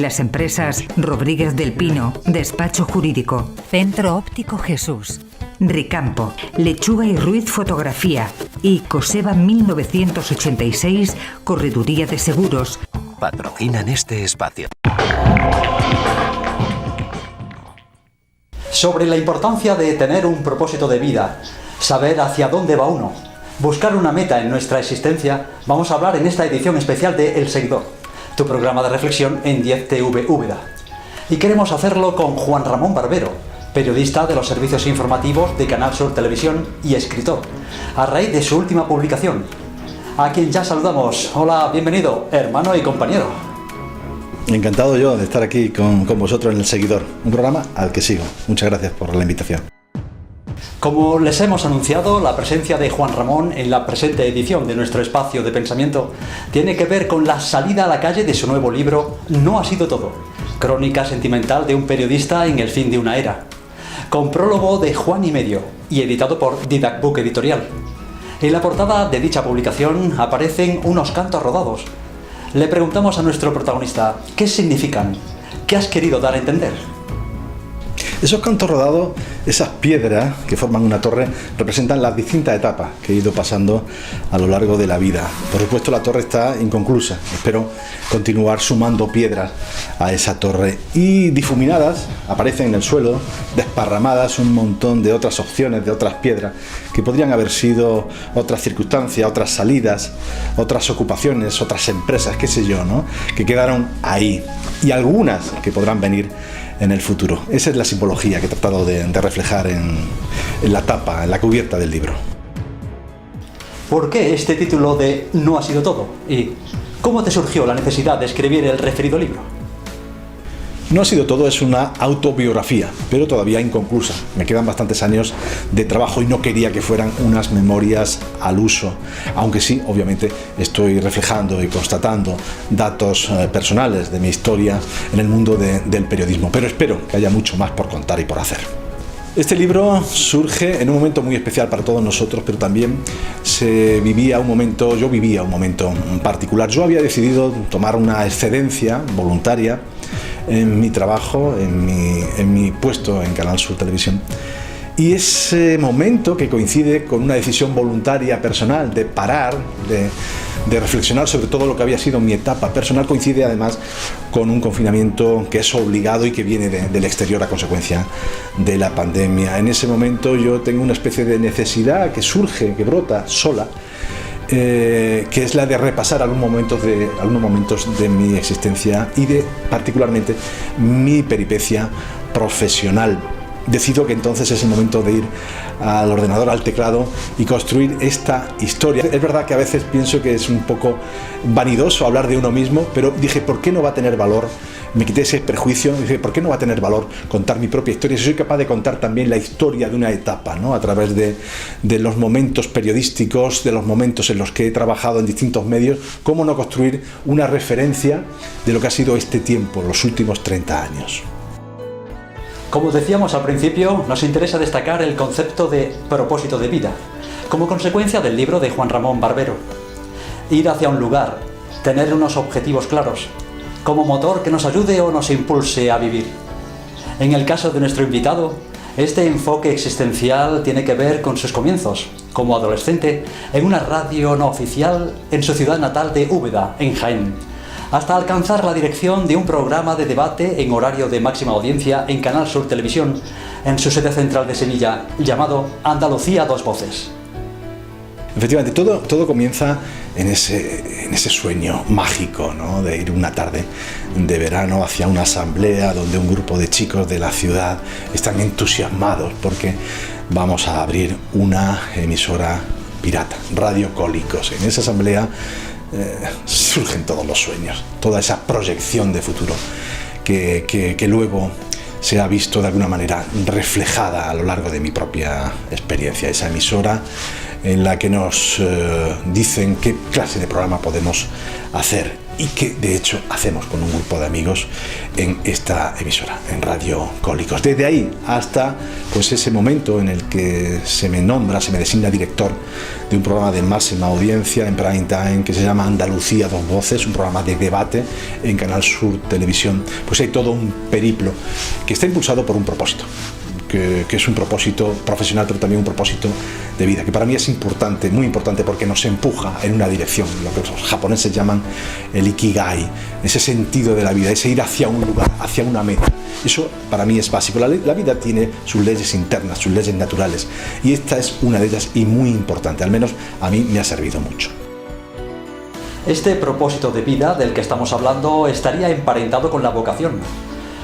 Las empresas Rodríguez del Pino, Despacho Jurídico. Centro Óptico Jesús. Ricampo, Lechuga y Ruiz Fotografía. Y Coseba 1986, Correduría de Seguros. Patrocinan este espacio. Sobre la importancia de tener un propósito de vida, saber hacia dónde va uno, buscar una meta en nuestra existencia, vamos a hablar en esta edición especial de El Seguidor, tu programa de reflexión en 10TV Úbeda. Y queremos hacerlo con Juan Ramón Barbero, periodista de los servicios informativos de Canal Sur Televisión y escritor, a raíz de su última publicación, a quien ya saludamos. Hola, bienvenido, hermano y compañero. Encantado yo de estar aquí con vosotros en El Seguidor, un programa al que sigo. Muchas gracias por la invitación. Como les hemos anunciado, la presencia de Juan Ramón en la presente edición de nuestro espacio de pensamiento tiene que ver con la salida a la calle de su nuevo libro No ha sido todo, crónica sentimental de un periodista en el fin de una era, con prólogo de Juan y Medio y editado por Didac Book Editorial. En la portada de dicha publicación aparecen unos cantos rodados. Le preguntamos a nuestro protagonista, ¿qué significan? ¿Qué has querido dar a entender? Esos cantos rodados, esas piedras que forman una torre, representan las distintas etapas que he ido pasando a lo largo de la vida. Por supuesto, la torre está inconclusa. Espero continuar sumando piedras a esa torre. Y difuminadas, aparecen en el suelo, desparramadas, un montón de otras opciones, de otras piedras, que podrían haber sido otras circunstancias, otras salidas, otras ocupaciones, otras empresas, qué sé yo, ¿no? Que quedaron ahí. Y algunas que podrán venir en el futuro. Esa es la simbología que he tratado de reflejar en la tapa, en la cubierta del libro. ¿Por qué este título de No ha sido todo? ¿Y cómo te surgió la necesidad de escribir el referido libro? No ha sido todo, es una autobiografía, pero todavía inconclusa. Me quedan bastantes años de trabajo y no quería que fueran unas memorias al uso, aunque sí, obviamente, estoy reflejando y constatando datos personales de mi historia en el mundo del periodismo, pero espero que haya mucho más por contar y por hacer. Este libro surge en un momento muy especial para todos nosotros, pero también yo vivía un momento particular. Yo había decidido tomar una excedencia voluntaria en mi trabajo, en mi puesto en Canal Sur Televisión. Y ese momento, que coincide con una decisión voluntaria personal de parar, de reflexionar sobre todo lo que había sido mi etapa personal, coincide además con un confinamiento que es obligado y que viene del exterior a consecuencia de la pandemia. En ese momento yo tengo una especie de necesidad que surge, que brota sola, que es la de repasar algunos momentos de mi existencia y de particularmente mi peripecia profesional. Decido que entonces es el momento de ir al ordenador, al teclado y construir esta historia. Es verdad que a veces pienso que es un poco vanidoso hablar de uno mismo, pero dije, ¿por qué no va a tener valor? Me quité ese prejuicio, dije, ¿por qué no va a tener valor contar mi propia historia? Si soy capaz de contar también la historia de una etapa, ¿no? A través de los momentos periodísticos, de los momentos en los que he trabajado en distintos medios, ¿cómo no construir una referencia de lo que ha sido este tiempo, los últimos 30 años? Como decíamos al principio, nos interesa destacar el concepto de propósito de vida, como consecuencia del libro de Juan Ramón Barbero. Ir hacia un lugar, tener unos objetivos claros, como motor que nos ayude o nos impulse a vivir. En el caso de nuestro invitado, este enfoque existencial tiene que ver con sus comienzos, como adolescente, en una radio no oficial en su ciudad natal de Úbeda, en Jaén, hasta alcanzar la dirección de un programa de debate en horario de máxima audiencia en Canal Sur Televisión, en su sede central de Sevilla, llamado Andalucía a dos voces. Efectivamente, todo comienza en ese sueño mágico, ¿no? De ir una tarde de verano hacia una asamblea donde un grupo de chicos de la ciudad están entusiasmados porque vamos a abrir una emisora pirata, Radio Cólicos. En esa asamblea surgen todos los sueños, toda esa proyección de futuro que luego se ha visto de alguna manera reflejada a lo largo de mi propia experiencia. Esa emisora en la que nos dicen qué clase de programa podemos hacer y que de hecho hacemos con un grupo de amigos en esta emisora, en Radio Cólicos. Desde ahí hasta pues ese momento en el que se me designa director de un programa de máxima audiencia en prime time que se llama Andalucía Dos Voces, un programa de debate en Canal Sur Televisión. Pues hay todo un periplo que está impulsado por un propósito, que es un propósito profesional, pero también un propósito de vida, que para mí es importante, muy importante, porque nos empuja en una dirección, lo que los japoneses llaman el ikigai, ese sentido de la vida, ese ir hacia un lugar, hacia una meta. Eso para mí es básico. La vida tiene sus leyes internas, sus leyes naturales, y esta es una de ellas y muy importante, al menos a mí me ha servido mucho. Este propósito de vida del que estamos hablando estaría emparentado con la vocación,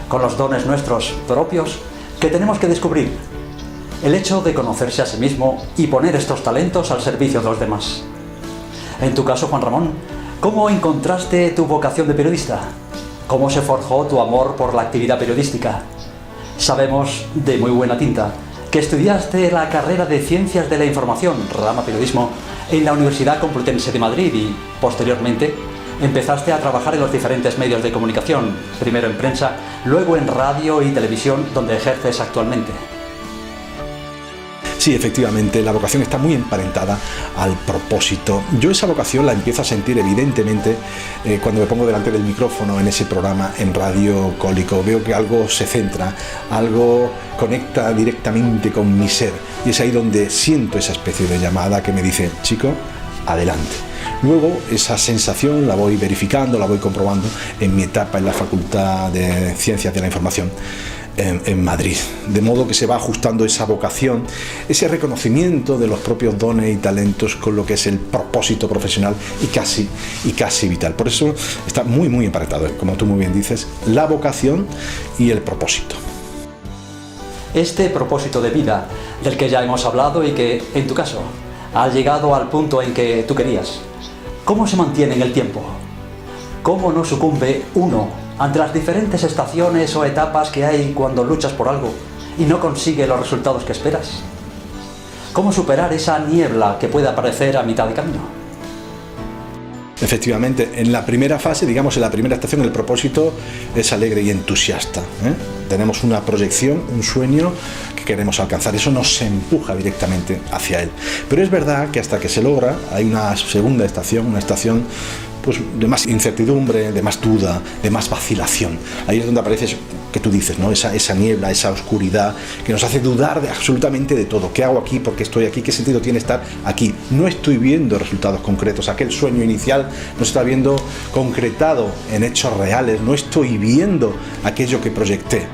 con los dones nuestros propios que tenemos que descubrir. El hecho de conocerse a sí mismo y poner estos talentos al servicio de los demás. En tu caso, Juan Ramón, ¿cómo encontraste tu vocación de periodista? ¿Cómo se forjó tu amor por la actividad periodística? Sabemos de muy buena tinta que estudiaste la carrera de Ciencias de la Información, rama Periodismo, en la Universidad Complutense de Madrid y, posteriormente, empezaste a trabajar en los diferentes medios de comunicación, primero en prensa, luego en radio y televisión, donde ejerces actualmente. Sí, efectivamente, la vocación está muy emparentada al propósito. Yo esa vocación la empiezo a sentir evidentemente cuando me pongo delante del micrófono en ese programa en Radio Cólico. Veo que algo se centra, algo conecta directamente con mi ser, y es ahí donde siento esa especie de llamada que me dice: chico, adelante. Luego esa sensación la voy verificando, la voy comprobando en mi etapa en la Facultad de Ciencias de la Información en Madrid, de modo que se va ajustando esa vocación, ese reconocimiento de los propios dones y talentos con lo que es el propósito profesional y casi vital. Por eso está muy emparentado, como tú muy bien dices, la vocación y el propósito. Este propósito de vida del que ya hemos hablado y que, en tu caso, ha llegado al punto en que tú querías, ¿cómo se mantiene en el tiempo? ¿Cómo no sucumbe uno ante las diferentes estaciones o etapas que hay cuando luchas por algo y no consigue los resultados que esperas? ¿Cómo superar esa niebla que puede aparecer a mitad de camino? Efectivamente, en la primera fase, digamos en la primera estación, el propósito es alegre y entusiasta, ¿eh? Tenemos una proyección, un sueño que queremos alcanzar, eso nos empuja directamente hacia él. Pero es verdad que hasta que se logra hay una segunda estación, una estación pues de más incertidumbre, de más duda, de más vacilación. Ahí es donde aparece eso que tú dices, ¿no? Esa niebla, esa oscuridad que nos hace dudar de absolutamente de todo. ¿Qué hago aquí? ¿Por qué estoy aquí? ¿Qué sentido tiene estar aquí? No estoy viendo resultados concretos. Aquel sueño inicial no se está viendo concretado en hechos reales. No estoy viendo aquello que proyecté.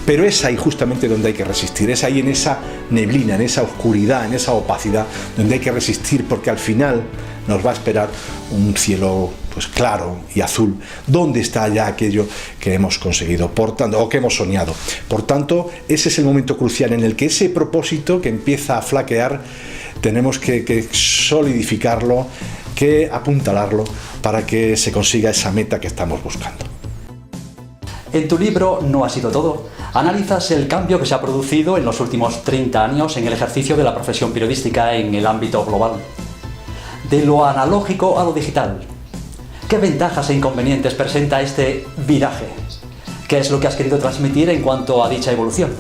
Pero es ahí justamente donde hay que resistir, es ahí en esa neblina, en esa oscuridad, en esa opacidad, donde hay que resistir, porque al final nos va a esperar un cielo pues claro y azul, donde está ya aquello que hemos conseguido, por tanto, o que hemos soñado. Por tanto, ese es el momento crucial en el que ese propósito que empieza a flaquear, tenemos que solidificarlo, que apuntalarlo para que se consiga esa meta que estamos buscando. En tu libro No ha sido todo, analizas el cambio que se ha producido en los últimos 30 años en el ejercicio de la profesión periodística en el ámbito global. De lo analógico a lo digital. ¿Qué ventajas e inconvenientes presenta este viraje? ¿Qué es lo que has querido transmitir en cuanto a dicha evolución?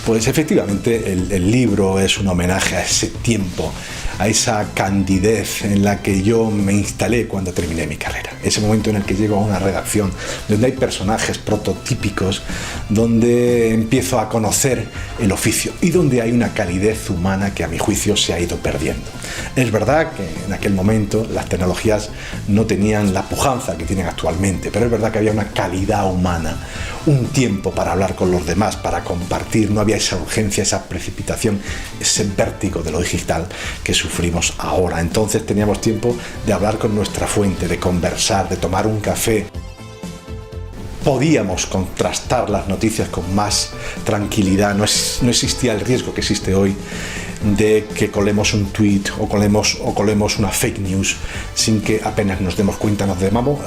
Pues efectivamente el libro es un homenaje a ese tiempo, a esa candidez en la que yo me instalé cuando terminé mi carrera. Ese momento en el que llego a una redacción donde hay personajes prototípicos, donde empiezo a conocer el oficio y donde hay una calidez humana que a mi juicio se ha ido perdiendo. Es verdad que en aquel momento las tecnologías no tenían la pujanza que tienen actualmente, pero es verdad que había una calidad humana, un tiempo para hablar con los demás, para compartir, no había esa urgencia, esa precipitación, ese vértigo de lo digital que sufrimos ahora. Entonces teníamos tiempo de hablar con nuestra fuente, de conversar, de tomar un café. Podíamos contrastar las noticias con más tranquilidad, no existía el riesgo que existe hoy de que colemos un tweet o colemos una fake news sin que apenas nos demos cuenta.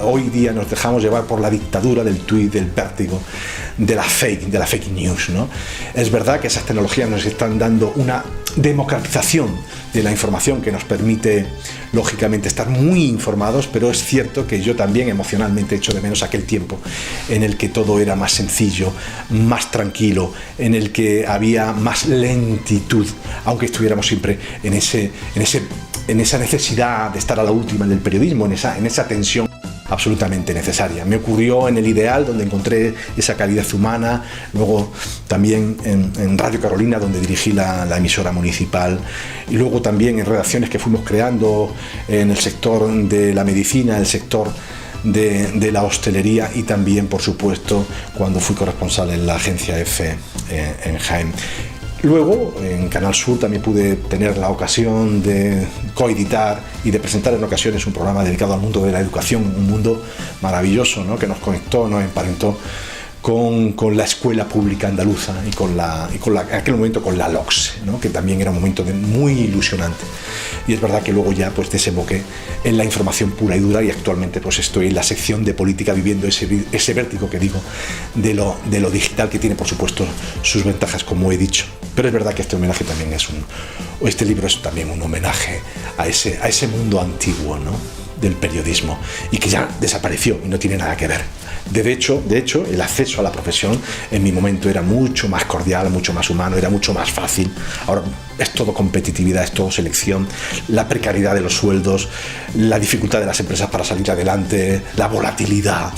Hoy día nos dejamos llevar por la dictadura del tweet, del vértigo, de la fake news, ¿no? Es verdad que esas tecnologías nos están dando una democratización de la información que nos permite, lógicamente, estar muy informados, pero es cierto que yo también emocionalmente echo de menos aquel tiempo en el que todo era más sencillo, más tranquilo, en el que había más lentitud, aunque estuviéramos siempre en esa necesidad de estar a la última en el periodismo, en esa tensión absolutamente necesaria. Me ocurrió en El Ideal, donde encontré esa calidez humana, luego también en Radio Carolina, donde dirigí la emisora municipal, y luego también en redacciones que fuimos creando en el sector de la medicina, el sector de la hostelería, y también, por supuesto, cuando fui corresponsal en la agencia EFE en Jaén. Luego, en Canal Sur también pude tener la ocasión de coeditar y de presentar en ocasiones un programa dedicado al mundo de la educación, un mundo maravilloso, ¿no?, que nos conectó, nos emparentó con la escuela pública andaluza y en aquel momento con la LOCSE, ¿no?, que también era un momento muy ilusionante. Y es verdad que luego ya pues desemboqué en la información pura y dura, y actualmente pues estoy en la sección de política, viviendo ese vértigo que digo de lo digital, que tiene por supuesto sus ventajas, como he dicho. Pero es verdad que este homenaje también este libro es también un homenaje a ese mundo antiguo, ¿no?, del periodismo, y que ya desapareció y no tiene nada que ver. De hecho, el acceso a la profesión en mi momento era mucho más cordial, mucho más humano, era mucho más fácil. Ahora es todo competitividad, es todo selección, la precariedad de los sueldos, la dificultad de las empresas para salir adelante, la volatilidad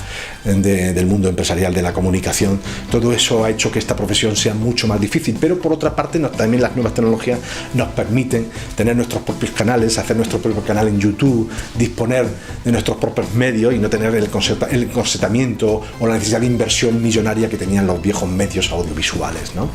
del mundo empresarial, de la comunicación. Todo eso ha hecho que esta profesión sea mucho más difícil, pero por otra parte también las nuevas tecnologías nos permiten tener nuestros propios canales, hacer nuestro propio canal en YouTube, disponer de nuestros propios medios y no tener el corsetamiento o la necesidad de inversión millonaria que tenían los viejos medios audiovisuales, ¿no?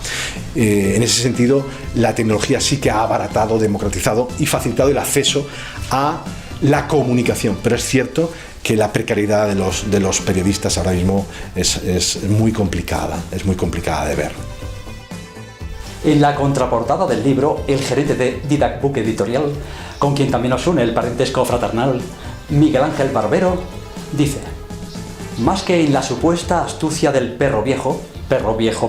En ese sentido, la tecnología sí que ha abaratado, democratizado y facilitado el acceso a la comunicación, pero es cierto que la precariedad de los periodistas ahora mismo es muy complicada, de ver. En la contraportada del libro, el gerente de Didac Book Editorial, con quien también nos une el parentesco fraternal, Miguel Ángel Barbero, dice: más que en la supuesta astucia del perro viejo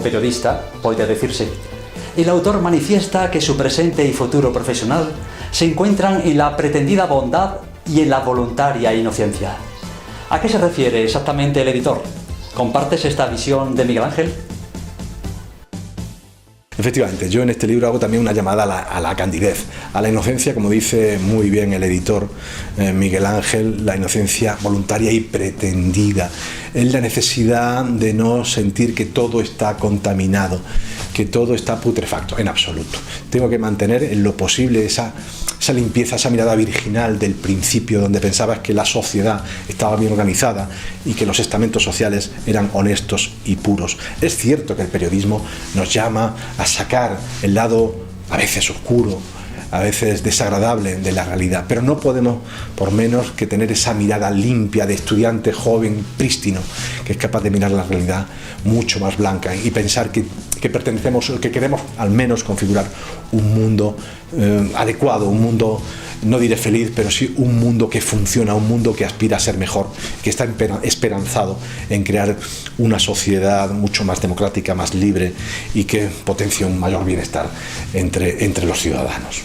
periodista, podría decirse, el autor manifiesta que su presente y futuro profesional se encuentran en la pretendida bondad y en la voluntaria inocencia. ¿A qué se refiere exactamente el editor? ¿Compartes esta visión de Miguel Ángel? Efectivamente, yo en este libro hago también una llamada a la candidez, a la inocencia, como dice muy bien el editor Miguel Ángel, la inocencia voluntaria y pretendida. Es la necesidad de no sentir que todo está contaminado, que todo está putrefacto, en absoluto. Tengo que mantener en lo posible esa limpieza, esa mirada virginal del principio, donde pensabas que la sociedad estaba bien organizada y que los estamentos sociales eran honestos y puros. Es cierto que el periodismo nos llama a sacar el lado a veces oscuro, a veces desagradable de la realidad, pero no podemos por menos que tener esa mirada limpia de estudiante joven, prístino, que es capaz de mirar la realidad mucho más blanca y pensar que pertenecemos, que queremos al menos configurar un mundo adecuado, un mundo, no diré feliz, pero sí un mundo que funciona, un mundo que aspira a ser mejor, que está esperanzado en crear una sociedad mucho más democrática, más libre y que potencie un mayor bienestar entre los ciudadanos.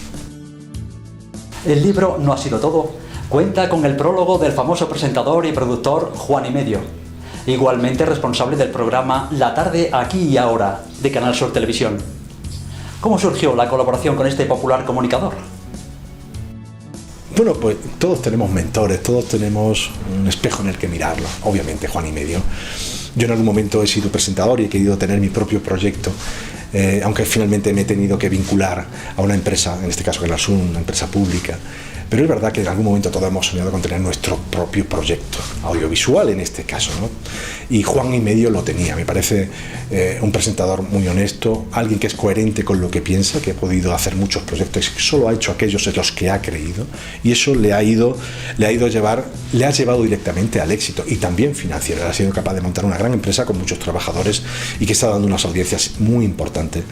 El libro No ha sido todo cuenta con el prólogo del famoso presentador y productor Juan y Medio, igualmente responsable del programa La Tarde Aquí y Ahora de Canal Sur Televisión. ¿Cómo surgió la colaboración con este popular comunicador? Bueno, pues todos tenemos mentores, todos tenemos un espejo en el que mirarlo. Obviamente Juan y Medio. Yo en algún momento he sido presentador y he querido tener mi propio proyecto, aunque finalmente me he tenido que vincular a una empresa, en este caso Canal Sur, una empresa pública. Pero es verdad que en algún momento todos hemos soñado con tener nuestro propio proyecto, audiovisual en este caso, ¿no? Y Juan y Medio lo tenía. Me parece un presentador muy honesto, alguien que es coherente con lo que piensa, que ha podido hacer muchos proyectos y solo ha hecho aquellos en los que ha creído, y eso le ha llevado directamente al éxito y también financiero. Él ha sido capaz de montar una gran empresa con muchos trabajadores y que está dando unas audiencias muy importantes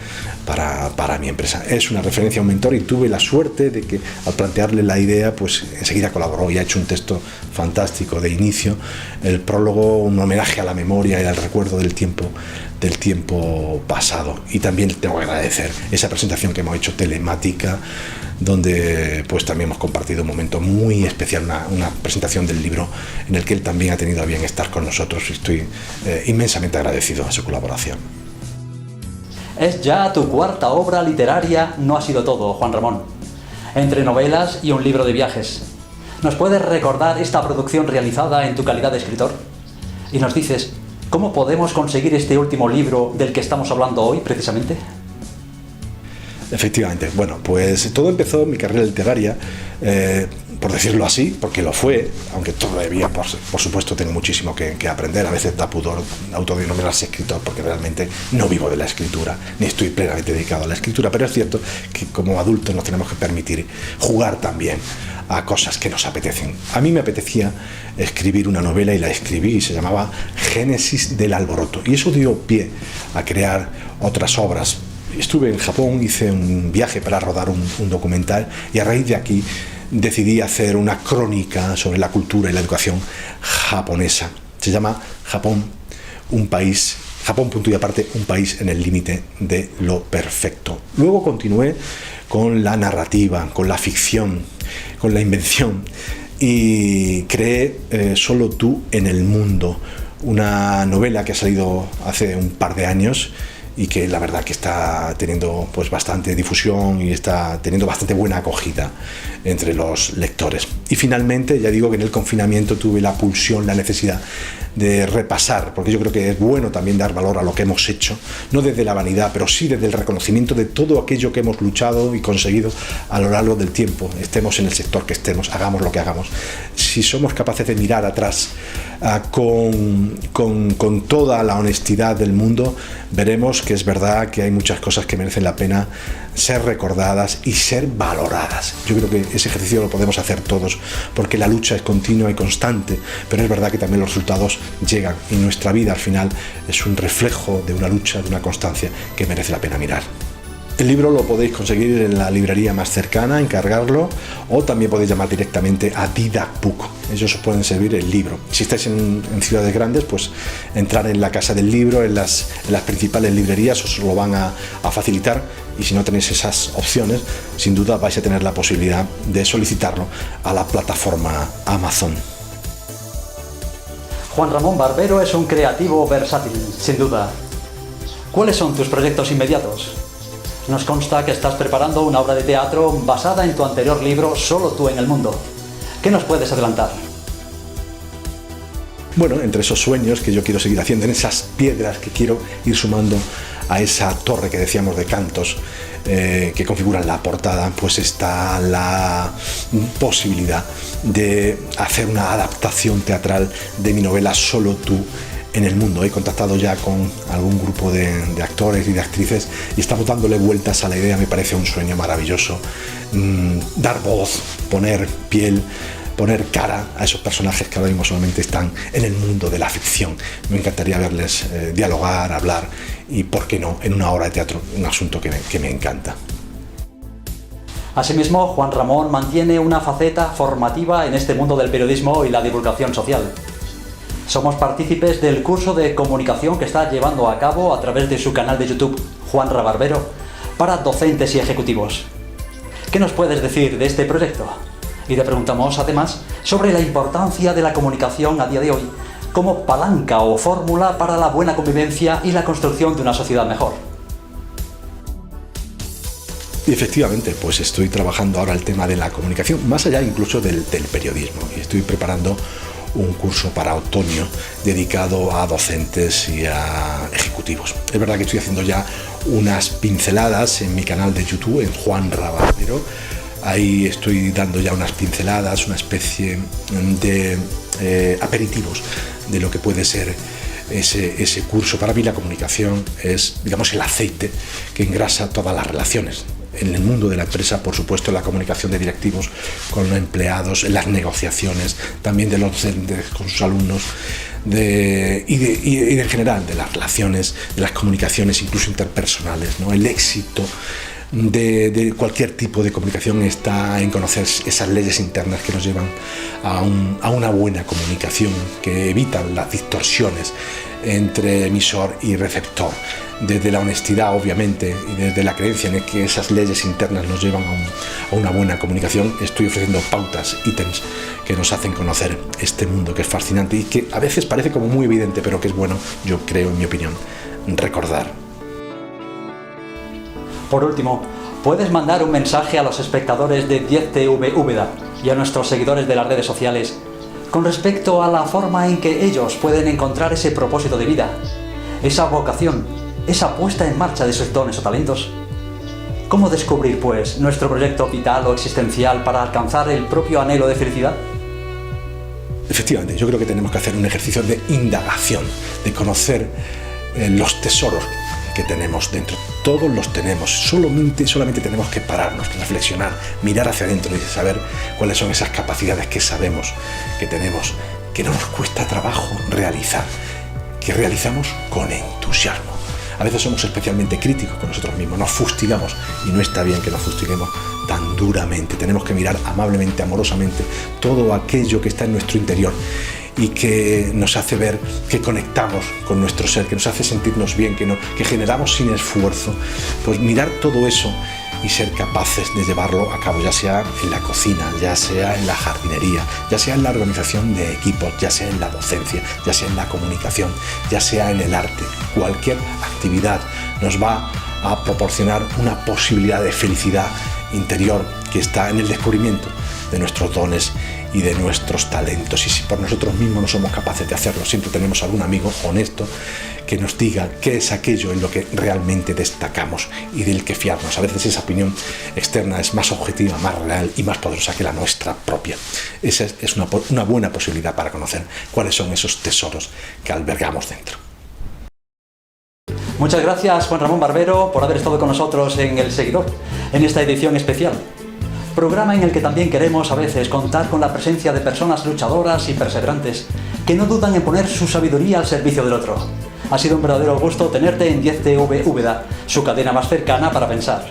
para mi empresa. Es una referencia a un mentor y tuve la suerte de que al plantearle la idea, pues enseguida colaboró y ha hecho un texto fantástico de inicio. El prólogo, un homenaje a la memoria y al recuerdo del tiempo pasado. Y también tengo que agradecer esa presentación que hemos hecho telemática, donde pues también hemos compartido un momento muy especial, una presentación del libro en el que él también ha tenido a bien estar con nosotros, y estoy inmensamente agradecido a su colaboración. Es ya tu cuarta obra literaria, no ha sido todo, Juan Ramón. Entre novelas y un libro de viajes. ¿Nos puedes recordar esta producción realizada en tu calidad de escritor? Y nos dices, ¿cómo podemos conseguir este último libro del que estamos hablando hoy, precisamente? Efectivamente, bueno, pues todo empezó mi carrera literaria, por decirlo así, porque lo fue, aunque todavía, por supuesto, tengo muchísimo que aprender. A veces da pudor autodenominarse escritor, porque realmente no vivo de la escritura, ni estoy plenamente dedicado a la escritura, pero es cierto que como adultos nos tenemos que permitir jugar también a cosas que nos apetecen. A mí me apetecía escribir una novela y la escribí, y se llamaba Génesis del Alboroto, y eso dio pie a crear otras obras. Estuve en Japón, hice un viaje para rodar un documental, y a raíz de aquí decidí hacer una crónica sobre la cultura y la educación japonesa. Se llama Japón, un país, Japón punto y aparte, un país en el límite de lo perfecto. Luego continué con la narrativa, con la ficción, con la invención, y creé Solo tú en el mundo, una novela que ha salido hace un par de años y que la verdad que está teniendo pues bastante difusión y está teniendo bastante buena acogida entre los lectores. Y finalmente, ya digo que en el confinamiento tuve la pulsión, la necesidad de repasar, porque yo creo que es bueno también dar valor a lo que hemos hecho, no desde la vanidad, pero sí desde el reconocimiento de todo aquello que hemos luchado y conseguido a lo largo del tiempo, estemos en el sector que estemos, hagamos lo que hagamos. Si somos capaces de mirar atrás con toda la honestidad del mundo, veremos que es verdad que hay muchas cosas que merecen la pena ser recordadas y ser valoradas. Yo creo que ese ejercicio lo podemos hacer todos, porque la lucha es continua y constante, pero es verdad que también los resultados llegan, y nuestra vida al final es un reflejo de una lucha, de una constancia que merece la pena mirar. El libro lo podéis conseguir en la librería más cercana, encargarlo, o también podéis llamar directamente a Didac Book. Ellos os pueden servir el libro. Si estáis en ciudades grandes, pues entrar en la Casa del Libro, en las principales librerías, os lo van a facilitar, y si no tenéis esas opciones, sin duda vais a tener la posibilidad de solicitarlo a la plataforma Amazon. Juan Ramón Barbero es un creativo versátil, sin duda. ¿Cuáles son tus proyectos inmediatos? Nos consta que estás preparando una obra de teatro basada en tu anterior libro, Solo tú en el mundo. ¿Qué nos puedes adelantar? Bueno, entre esos sueños que yo quiero seguir haciendo, en esas piedras que quiero ir sumando a esa torre que decíamos de cantos que configuran la portada, pues está la posibilidad de hacer una adaptación teatral de mi novela Solo tú en el mundo. He contactado ya con algún grupo de actores y de actrices y estamos dándole vueltas a la idea. Me parece un sueño maravilloso, dar voz, poner piel, poner cara a esos personajes que ahora mismo solamente están en el mundo de la ficción. Me encantaría verles dialogar, hablar y, ¿por qué no?, en una obra de teatro, un asunto que me encanta. Asimismo, Juan Ramón mantiene una faceta formativa en este mundo del periodismo y la divulgación social. Somos partícipes del curso de comunicación que está llevando a cabo a través de su canal de YouTube, Juan Barbero, para docentes y ejecutivos. ¿Qué nos puedes decir de este proyecto? Y te preguntamos además sobre la importancia de la comunicación a día de hoy como palanca o fórmula para la buena convivencia y la construcción de una sociedad mejor. Y efectivamente, pues estoy trabajando ahora el tema de la comunicación, más allá incluso del periodismo, y estoy preparando un curso para otoño dedicado a docentes y a ejecutivos. Es verdad que estoy haciendo ya unas pinceladas en mi canal de YouTube, en Juan Barbero. Ahí estoy dando ya unas pinceladas, una especie de aperitivos de lo que puede ser ese curso. Para mí la comunicación es, digamos, el aceite que engrasa todas las relaciones. En el mundo de la empresa, por supuesto, la comunicación de directivos con los empleados, las negociaciones, también de los docentes con sus alumnos, y en general de las relaciones, de las comunicaciones incluso interpersonales, ¿no? El éxito de cualquier tipo de comunicación está en conocer esas leyes internas que nos llevan a una buena comunicación, que evitan las distorsiones entre emisor y receptor, desde la honestidad obviamente y desde la creencia en que esas leyes internas nos llevan a una buena comunicación. Estoy ofreciendo pautas, ítems que nos hacen conocer este mundo que es fascinante y que a veces parece como muy evidente, pero que es bueno, yo creo, en mi opinión, recordar. Por último, puedes mandar un mensaje a los espectadores de 10TV Úbeda y a nuestros seguidores de las redes sociales con respecto a la forma en que ellos pueden encontrar ese propósito de vida, esa vocación, esa puesta en marcha de sus dones o talentos. ¿Cómo descubrir, pues, nuestro proyecto vital o existencial para alcanzar el propio anhelo de felicidad? Efectivamente, yo creo que tenemos que hacer un ejercicio de indagación, de conocer los tesoros que tenemos dentro. Todos los tenemos, solamente tenemos que pararnos, reflexionar, mirar hacia adentro y saber cuáles son esas capacidades que sabemos que tenemos, que no nos cuesta trabajo realizar, que realizamos con entusiasmo. A veces somos especialmente críticos con nosotros mismos, nos fustigamos y no está bien que nos fustiguemos tan duramente. Tenemos que mirar amablemente, amorosamente todo aquello que está en nuestro interior y que nos hace ver que conectamos con nuestro ser, que nos hace sentirnos bien, que generamos sin esfuerzo. Pues mirar todo eso y ser capaces de llevarlo a cabo, ya sea en la cocina, ya sea en la jardinería, ya sea en la organización de equipos, ya sea en la docencia, ya sea en la comunicación, ya sea en el arte. Cualquier actividad nos va a proporcionar una posibilidad de felicidad interior que está en el descubrimiento de nuestros dones y de nuestros talentos. Y si por nosotros mismos no somos capaces de hacerlo, siempre tenemos algún amigo honesto que nos diga qué es aquello en lo que realmente destacamos y del que fiarnos. A veces esa opinión externa es más objetiva, más real y más poderosa que la nuestra propia. Esa es una buena posibilidad para conocer cuáles son esos tesoros que albergamos dentro. Muchas gracias, Juan Ramón Barbero, por haber estado con nosotros en El Seguidor, en esta edición especial. Programa en el que también queremos a veces contar con la presencia de personas luchadoras y perseverantes que no dudan en poner su sabiduría al servicio del otro. Ha sido un verdadero gusto tenerte en 10TV Úbeda, su cadena más cercana para pensar.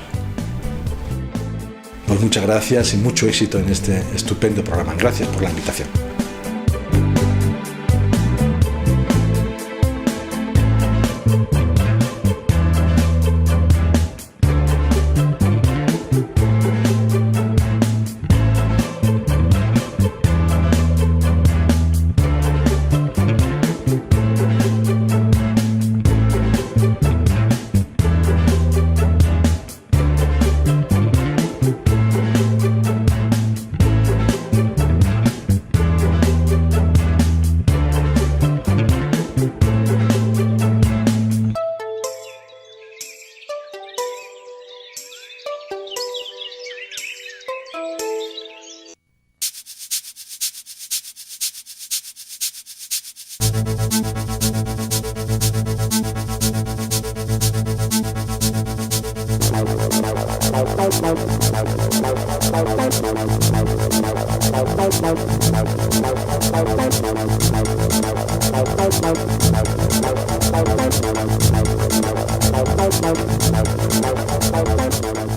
Pues muchas gracias y mucho éxito en este estupendo programa. Gracias por la invitación. Bye.